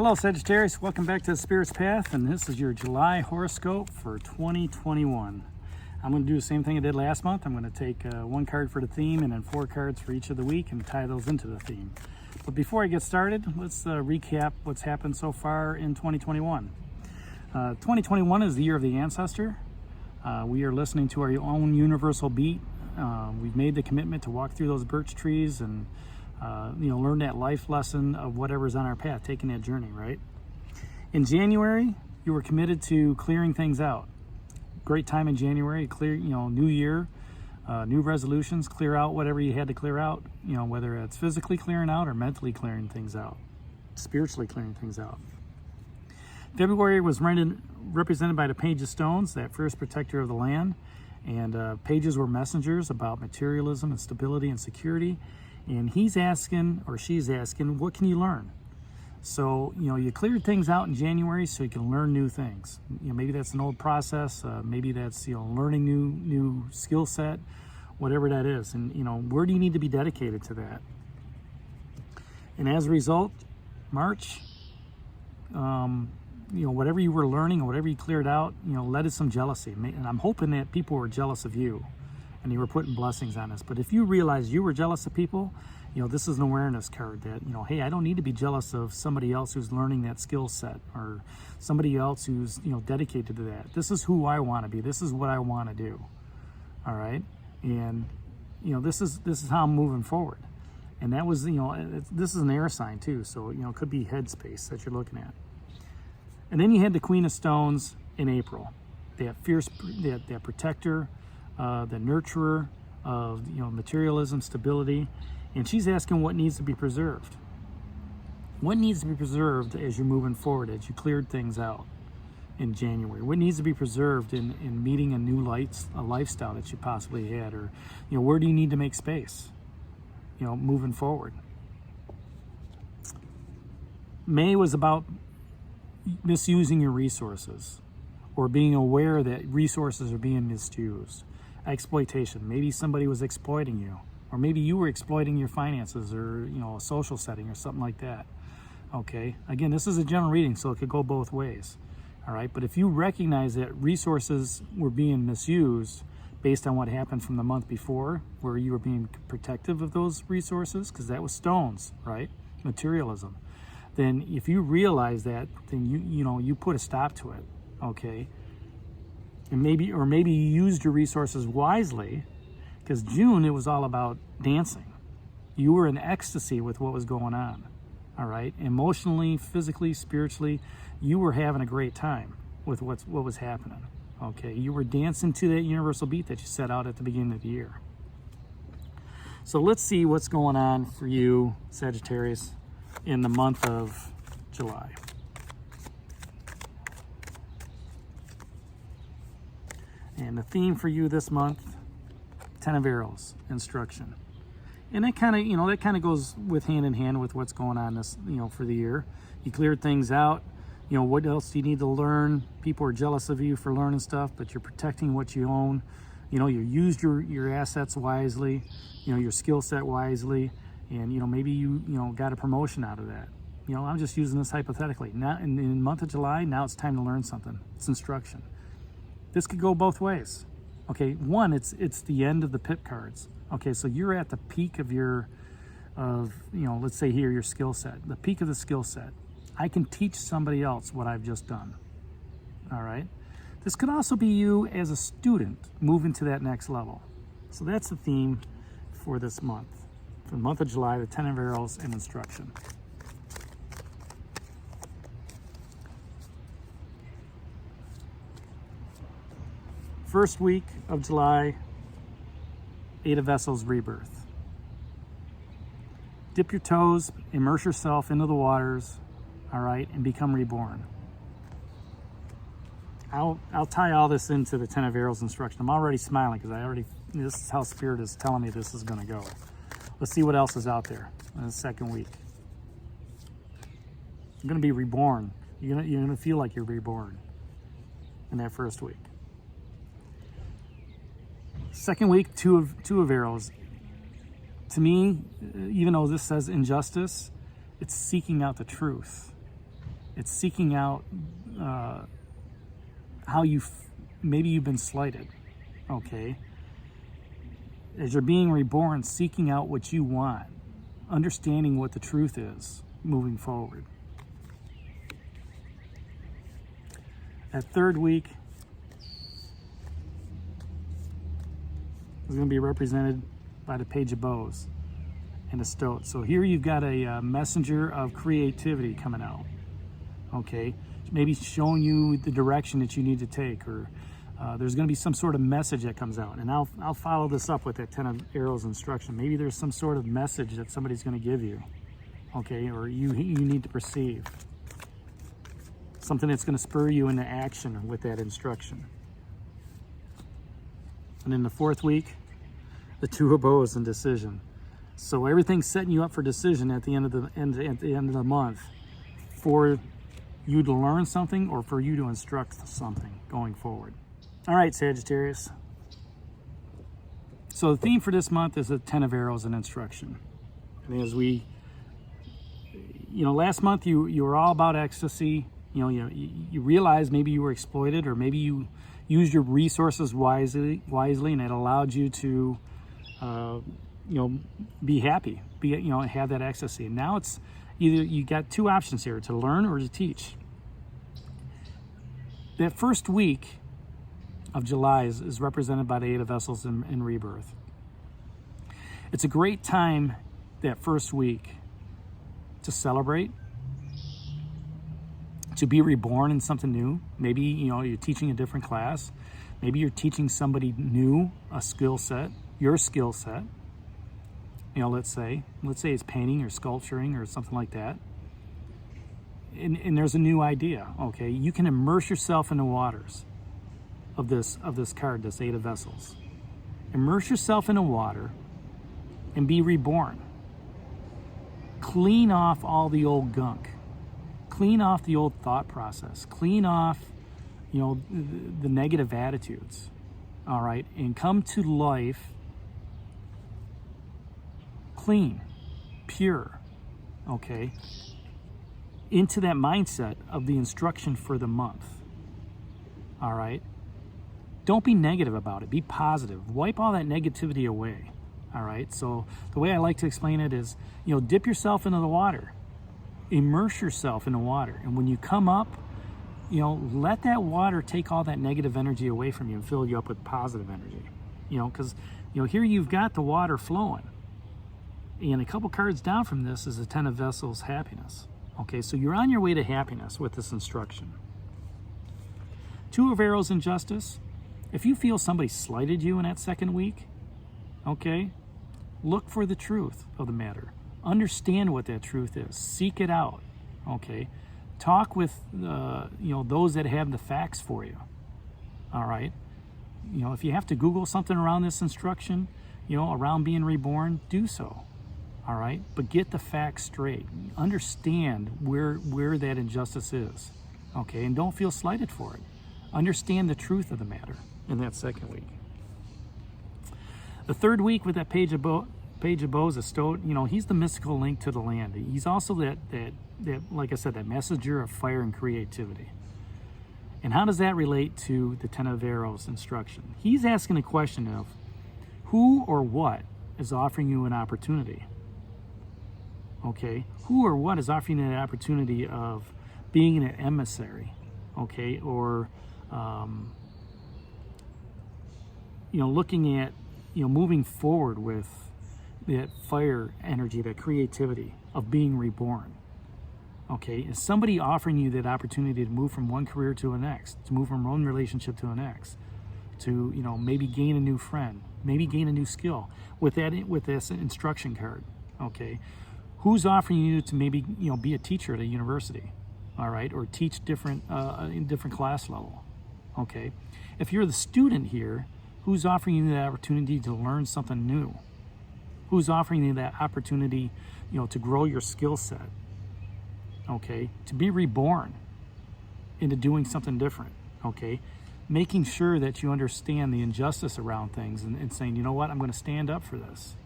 Hello Sagittarius, welcome back to the Spirit's Path, and this is your July horoscope for 2021. I'm going to do the same thing I did last month. I'm going to take one card for the theme and then 4 cards for each of the week and tie those into the theme. But before I get started, let's recap what's happened so far in 2021. 2021 is the year of the ancestor. We are listening to our own universal beat. We've made the commitment to walk through those birch trees and learn that life lesson of whatever's on our path, taking that journey, right? In January, you were committed to clearing things out. Great time in January, clear, new year, new resolutions, clear out whatever you had to clear out, whether it's physically clearing out or mentally clearing things out, spiritually clearing things out. February was represented by the Page of Stones, that first protector of the land, and pages were messengers about materialism and stability and security. And he's asking, or she's asking, what can you learn? So, you cleared things out in January so you can learn new things. Maybe that's an old process. Maybe that's, learning new skill set, whatever that is. And, where do you need to be dedicated to that? And as a result, March, whatever you were learning or whatever you cleared out, led to some jealousy. And I'm hoping that people were jealous of you and you were putting blessings on us. But if you realize you were jealous of people, this is an awareness card that, hey, I don't need to be jealous of somebody else who's learning that skill set or somebody else who's, dedicated to that. This is who I want to be. This is what I want to do. All right. And, this is how I'm moving forward. And that was, this is an air sign too. So, it could be headspace that you're looking at. And then you had the Queen of Stones in April, that fierce, that protector, the nurturer of materialism, stability, and she's asking what needs to be preserved. What needs to be preserved as you're moving forward, as you cleared things out in January? What needs to be preserved in meeting a lifestyle that you possibly had, or where do you need to make space? Moving forward. May was about misusing your resources, or being aware that resources are being misused. Exploitation. Maybe somebody was exploiting you, or maybe you were exploiting your finances, or a social setting or something like that. Okay, again, this is a general reading, so it could go both ways. All right, but if you recognize that resources were being misused based on what happened from the month before, where you were being protective of those resources, because that was stones, right? Materialism. Then if you realize that, then you put a stop to it. Okay, and maybe you used your resources wisely, because June, it was all about dancing. You were in ecstasy with what was going on. All right, emotionally, physically, spiritually, you were having a great time with what was happening. Okay, you were dancing to that universal beat that you set out at the beginning of the year. So let's see what's going on for you, Sagittarius, in the month of July. And the theme for you this month, 10 of Arrows, instruction. And that kind of goes with hand in hand with what's going on this, for the year. You cleared things out. What else do you need to learn? People are jealous of you for learning stuff, but you're protecting what you own. You used your assets wisely, your skill set wisely, and maybe you got a promotion out of that. I'm just using this hypothetically. Now in the month of July, now it's time to learn something. It's instruction. This could go both ways. Okay, one, it's the end of the pip cards. Okay, so you're at the peak of let's say here, your skill set, the peak of the skill set. I can teach somebody else what I've just done. All right. This could also be you as a student moving to that next level. So that's the theme for this month. For the month of July, the 10 of Arrows and instruction. First week of July, 8 of Vessels, rebirth. Dip your toes, immerse yourself into the waters, all right, and become reborn. I'll tie all this into the 10 of Arrows instruction. I'm already smiling because this is how Spirit is telling me this is going to go. Let's see what else is out there in the second week. You're going to be reborn. You're going to feel like you're reborn in that first week. Second week, two of Arrows. To me, even though this says injustice, it's seeking out the truth. It's seeking out how maybe you've been slighted, okay? As you're being reborn, seeking out what you want, understanding what the truth is moving forward. That third week is going to be represented by the Page of Bows and a Stoat. So here you've got a messenger of creativity coming out, okay? Maybe showing you the direction that you need to take, or there's going to be some sort of message that comes out. And I'll follow this up with that 10 of Arrows instruction. Maybe there's some sort of message that somebody's going to give you, okay, or you need to perceive. Something that's going to spur you into action with that instruction. And in the fourth week, the Two of Bows and decision. So everything's setting you up for decision at the end of the month, for you to learn something or for you to instruct something going forward. All right, Sagittarius. So the theme for this month is the 10 of Arrows and instruction. And as we, last month you were all about ecstasy. You realized maybe you were exploited, or maybe you used your resources wisely, and it allowed you to, be happy, have that ecstasy. And now it's either you got two options here: to learn or to teach. That first week of July is represented by the Eight of Vessels in rebirth. It's a great time, that first week, to celebrate, to be reborn in something new. Maybe, you're teaching a different class. Maybe you're teaching somebody new a skill set, your skill set. Let's say it's painting or sculpturing or something like that. And there's a new idea, okay? You can immerse yourself in the waters of this card, this Eight of Vessels. Immerse yourself in the water and be reborn. Clean off all the old gunk. Clean off the old thought process. Clean off, the negative attitudes, all right? And come to life clean, pure, okay? Into that mindset of the instruction for the month, all right? Don't be negative about it. Be positive. Wipe all that negativity away, all right? So the way I like to explain it is, dip yourself into the water. Immerse yourself in the water. And when you come up, let that water take all that negative energy away from you and fill you up with positive energy. Because, here you've got the water flowing. And a couple cards down from this is the 10 of Vessels, happiness. Okay, so you're on your way to happiness with this instruction. Two of Arrows, injustice. If you feel somebody slighted you in that second week, okay, look for the truth of the matter. Understand what that truth is. Seek it out, okay? Talk with, those that have the facts for you, all right? If you have to Google something around this instruction, around being reborn, do so. All right, but get the facts straight. Understand where that injustice is, okay? And don't feel slighted for it. Understand the truth of the matter in that second week. The third week with that Page of Bows, a Stoat, he's the mystical link to the land. He's also that like I said, that messenger of fire and creativity. And how does that relate to the 10 of Arrows instruction? He's asking a question of who or what is offering you an opportunity. Okay, who or what is offering you an opportunity of being an emissary, okay, or looking at moving forward with that fire energy, that creativity of being reborn. Okay, is somebody offering you that opportunity to move from one career to the next, to move from one relationship to the next, to maybe gain a new friend, maybe gain a new skill with this instruction card. Okay. Who's offering you to maybe be a teacher at a university, all right, or teach different in different class level, okay? If you're the student here, who's offering you that opportunity to learn something new? Who's offering you that opportunity, to grow your skill set, okay? To be reborn into doing something different, okay? Making sure that you understand the injustice around things and saying, you know what, I'm going to stand up for this.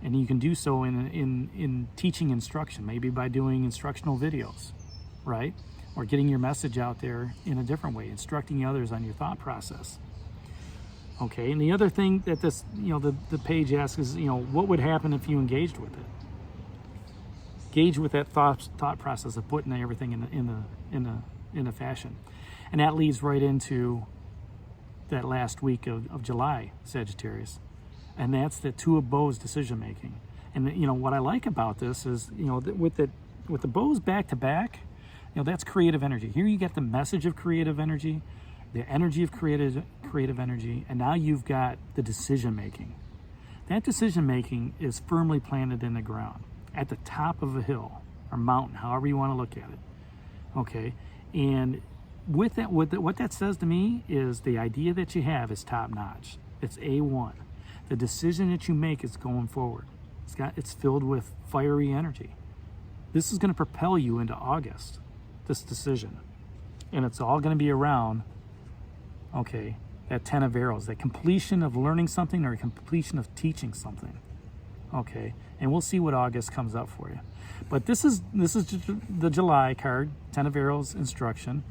And you can do so in teaching instruction, maybe by doing instructional videos, right? Or getting your message out there in a different way, instructing others on your thought process. Okay, and the other thing that this, the page asks is, what would happen if you engaged with it? Engage with that thought process of putting everything in a fashion. And that leads right into that last week of July, Sagittarius. And that's the Two of Bows decision making. And what I like about this is, with the bows back to back, that's creative energy. Here you get the message of creative energy, the energy of creative energy, and now you've got the decision making. That decision making is firmly planted in the ground at the top of a hill or mountain, however you want to look at it. Okay, and with that, what that says to me is the idea that you have is top notch. It's A1. The decision that you make is going forward. It's filled with fiery energy. This is going to propel you into August, this decision. And it's all going to be around, okay, that 10 of arrows, that completion of learning something or completion of teaching something. Okay, and we'll see what August comes up for you. But this is the July card, 10 of arrows instruction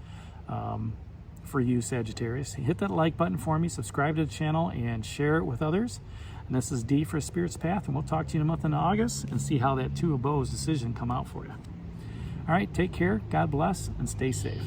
for you, Sagittarius. Hit that like button for me, subscribe to the channel, and share it with others. And this is D for Spirit's Path, and we'll talk to you in a month in August and see how that Two of Bows decision come out for you. All right, take care, God bless, and stay safe.